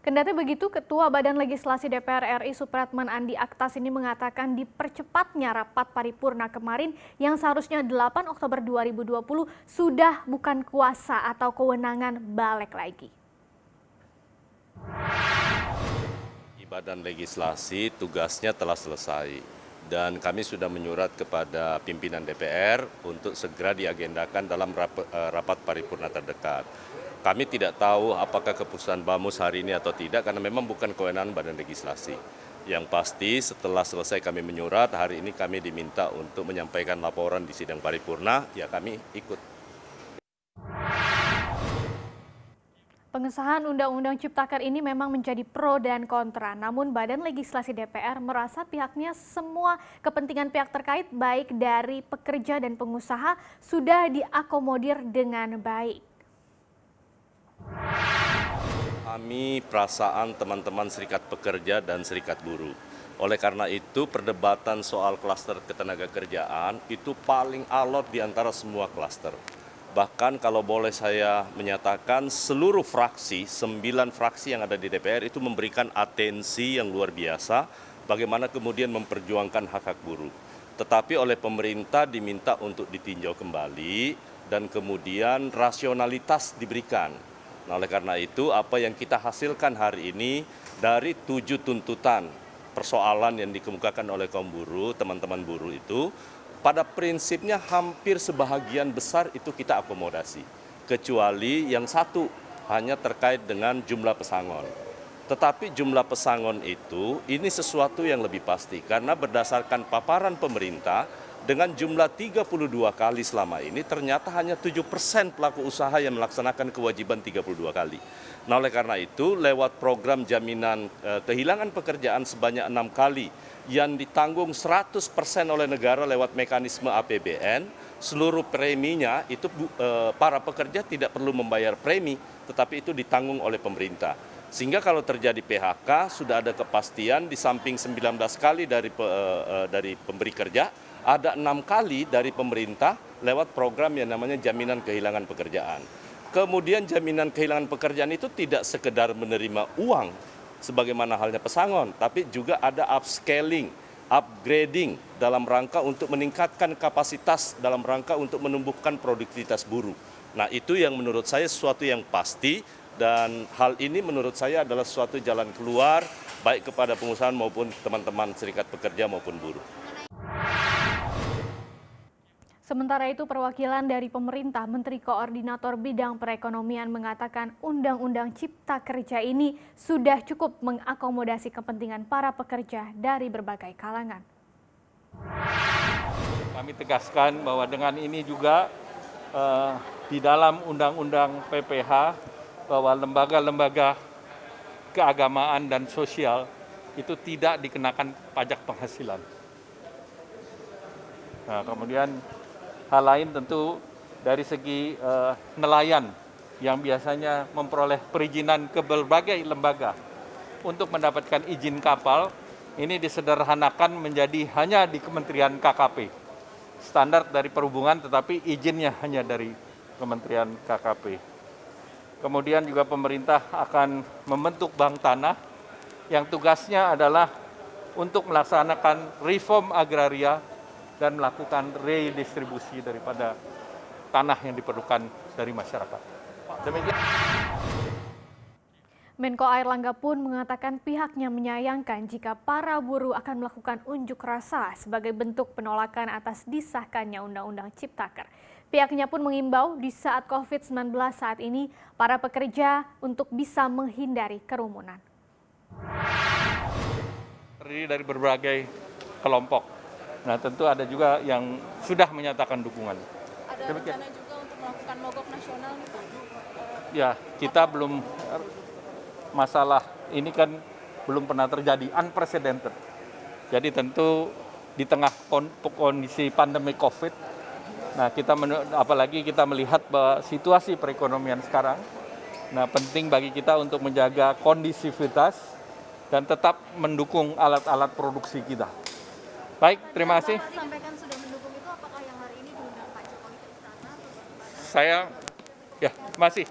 Kendati begitu, Ketua Badan Legislasi DPR RI Supratman Andi Aktas ini mengatakan dipercepatnya rapat paripurna kemarin yang seharusnya 8 Oktober 2020 sudah bukan kuasa atau kewenangan balik lagi. Badan Legislasi tugasnya telah selesai dan kami sudah menyurat kepada pimpinan DPR untuk segera diagendakan dalam rapat paripurna terdekat. Kami tidak tahu apakah keputusan BAMUS hari ini atau tidak karena memang bukan kewenangan Badan Legislasi. Yang pasti setelah selesai kami menyurat, hari ini kami diminta untuk menyampaikan laporan di sidang paripurna, ya kami ikut. Pengesahan Undang-Undang Ciptaker ini memang menjadi pro dan kontra, namun Badan Legislasi DPR merasa pihaknya semua kepentingan pihak terkait baik dari pekerja dan pengusaha sudah diakomodir dengan baik. Kami perasaan teman-teman serikat pekerja dan serikat buruh. Oleh karena itu perdebatan soal klaster ketenagakerjaan itu paling alot di antara semua klaster. Bahkan kalau boleh saya menyatakan seluruh fraksi, 9 fraksi yang ada di DPR itu memberikan atensi yang luar biasa bagaimana kemudian memperjuangkan hak-hak buruh. Tetapi oleh pemerintah diminta untuk ditinjau kembali dan kemudian rasionalitas diberikan. Nah, oleh karena itu apa yang kita hasilkan hari ini dari 7 tuntutan persoalan yang dikemukakan oleh kaum buruh, teman-teman buruh itu, pada prinsipnya hampir sebahagian besar itu kita akomodasi. Kecuali yang satu hanya terkait dengan jumlah pesangon. Tetapi jumlah pesangon itu ini sesuatu yang lebih pasti karena berdasarkan paparan pemerintah dengan jumlah 32 kali selama ini ternyata hanya 7% pelaku usaha yang melaksanakan kewajiban 32 kali. Nah oleh karena itu lewat program jaminan kehilangan pekerjaan sebanyak 6 kali yang ditanggung 100% oleh negara lewat mekanisme APBN, seluruh preminya itu para pekerja tidak perlu membayar premi tetapi itu ditanggung oleh pemerintah. Sehingga kalau terjadi PHK sudah ada kepastian di samping 19 kali dari pemberi kerja, ada 6 kali dari pemerintah lewat program yang namanya jaminan kehilangan pekerjaan. Kemudian jaminan kehilangan pekerjaan itu tidak sekedar menerima uang sebagaimana halnya pesangon, tapi juga ada upscaling, upgrading dalam rangka untuk meningkatkan kapasitas dalam rangka untuk menumbuhkan produktivitas buruh. Nah itu yang menurut saya sesuatu yang pasti dan hal ini menurut saya adalah suatu jalan keluar baik kepada pengusaha maupun teman-teman serikat pekerja maupun buruh. Sementara itu, perwakilan dari pemerintah, Menteri Koordinator Bidang Perekonomian mengatakan Undang-Undang Cipta Kerja ini sudah cukup mengakomodasi kepentingan para pekerja dari berbagai kalangan. Kami tegaskan bahwa dengan ini juga di dalam Undang-Undang PPH bahwa lembaga-lembaga keagamaan dan sosial itu tidak dikenakan pajak penghasilan. Nah, kemudian hal lain tentu dari segi nelayan yang biasanya memperoleh perizinan ke berbagai lembaga untuk mendapatkan izin kapal, ini disederhanakan menjadi hanya di Kementerian KKP. Standar dari perhubungan tetapi izinnya hanya dari Kementerian KKP. Kemudian juga pemerintah akan membentuk bank tanah yang tugasnya adalah untuk melaksanakan reform agraria dan melakukan redistribusi daripada tanah yang diperlukan dari masyarakat. Demikian. Menko Airlangga pun mengatakan pihaknya menyayangkan jika para buruh akan melakukan unjuk rasa sebagai bentuk penolakan atas disahkannya Undang-Undang Ciptaker. Pihaknya pun mengimbau di saat COVID-19 saat ini para pekerja untuk bisa menghindari kerumunan. Terdiri dari berbagai kelompok. Nah tentu ada juga yang sudah menyatakan dukungan. Ada rencana juga untuk melakukan mogok nasional nih Pak? Ya, kita belum, masalah ini kan belum pernah terjadi, unprecedented. Jadi tentu di tengah kondisi pandemi COVID, nah apalagi kita melihat bahwa situasi perekonomian sekarang, nah penting bagi kita untuk menjaga kondisivitas dan tetap mendukung alat-alat produksi kita. Baik, terima kasih. Sampaikan sudah mendukung itu, apakah yang hari ini diundang Pak Jokowi ke istana? Saya, ya, masih.